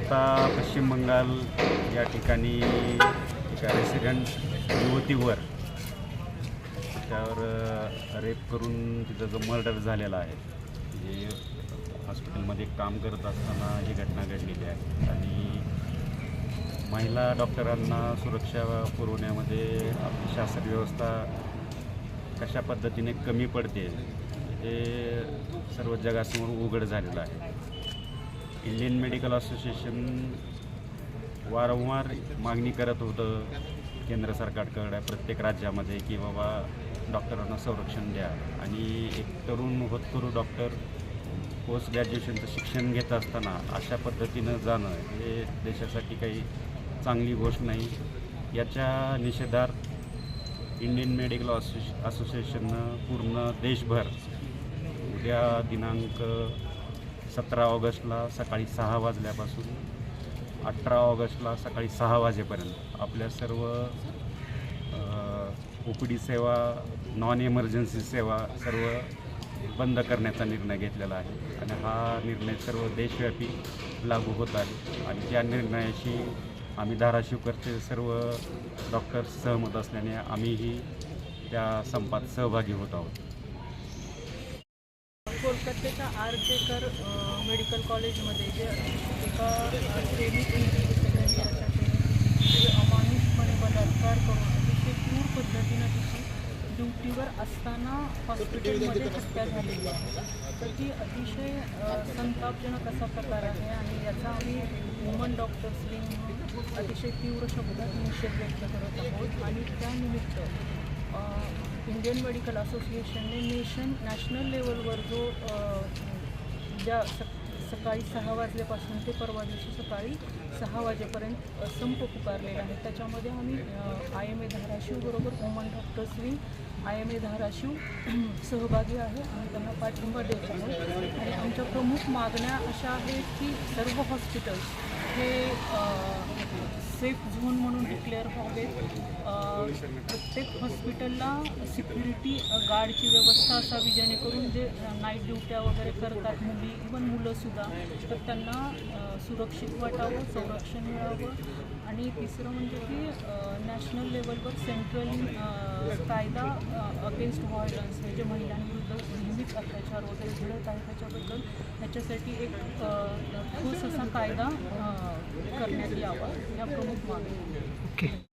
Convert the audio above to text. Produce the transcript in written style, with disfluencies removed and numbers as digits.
आता पश्चिम बंगाल या ठिकाणी एका रेसिडेंट युवतीवर त्यावर रेप करून तिचा जो मर्डर झालेला आहे, जे हॉस्पिटलमध्ये काम करत असताना ही घटना घडलेली आहे. आणि महिला डॉक्टरांना सुरक्षा पुरवण्यामध्ये आपली शासन व्यवस्था कशा पद्धतीने कमी पडते हे सर्व जगासमोर उघड झालेलं आहे. इंडियन मेडिकल असोसिएशन वारंवार मागणी करत होतं केंद्र सरकारकडे, प्रत्येक राज्यामध्ये, की बाबा डॉक्टरांना संरक्षण द्या. आणि एक तरुण होतकरू डॉक्टर पोस्ट ग्रॅज्युएशनचं शिक्षण घेत असताना अशा पद्धतीनं जाणं हे देशासाठी काही चांगली गोष्ट नाही. याच्या निषेधार्थ इंडियन मेडिकल असोसिएशननं पूर्ण देशभर उद्या दिनांक 17 ऑगस्टला सकाळी 6 वाजल्यापासून 18 ऑगस्टला सकाळी 6 वाजेपर्यंत आपल्या सर्व OPD सेवा, नॉन इमर्जन्सी सेवा सर्व बंद करण्याचा निर्णय घेतलेला आहे. आणि हा निर्णय सर्व देशव्यापी लागू होत आहे. आणि त्या निर्णयाशी आम्ही धाराशिवकरचे सर्व डॉक्टर्स सहमत असल्याने आम्हीही त्या संपात सहभागी होत आहोत. कोलकात्याच्या आरजेकर मेडिकल कॉलेजमध्ये जे एका ट्रेनिंग जे अमानुषपणे बलात्कार करून अतिशय क्रूर पद्धतीनं तिची ड्युटीवर असताना हॉस्पिटलमध्ये हत्या झालेली आहे. तर ती अतिशय संतापजनक असा प्रकार आहे. आणि याचा आम्ही वुमन डॉक्टर्स विंग म्हणून अतिशय तीव्र शब्दात निषेध व्यक्त करत आहोत. आणि त्यानिमित्त इंडियन मेडिकल असोसिएशनने नॅशनल लेवलवर जो ज्या सकाळी 6 वाजल्यापासून ते परवा दिवशी सकाळी 6 वाजेपर्यंत संप पुकारलेला आहे. त्याच्यामध्ये आम्ही IMA धाराशिव बरोबर woman doctors wing IMA Dharashiv सहभागी आहे आणि त्यांना पाठिंबा देत आहोत. आणि आमच्या प्रमुख मागण्या अशा आहेत की सर्व हॉस्पिटल्स हे सेफ झोन म्हणून डिक्लेअर व्हावेत. प्रत्येक हॉस्पिटलला सिक्युरिटी गार्डची व्यवस्था असावी, जेणेकरून जे नाईट ड्युट्या वगैरे करतात मुली, इवन मुलंसुद्धा, तर त्यांना सुरक्षित वाटावं, संरक्षण मिळावं. आणि तिसरं म्हणजे की नॅशनल लेवलवर सेंट्रल कायदा अगेन्स्ट व्हायलन्स हे जे महिलांविरुद्ध नेहमीच अत्याचार वगैरे घडत आहे त्याच्याबद्दल ह्याच्यासाठी एक ठोस असा कायदा करण्यात यावा, या प्रमुख मागण्या.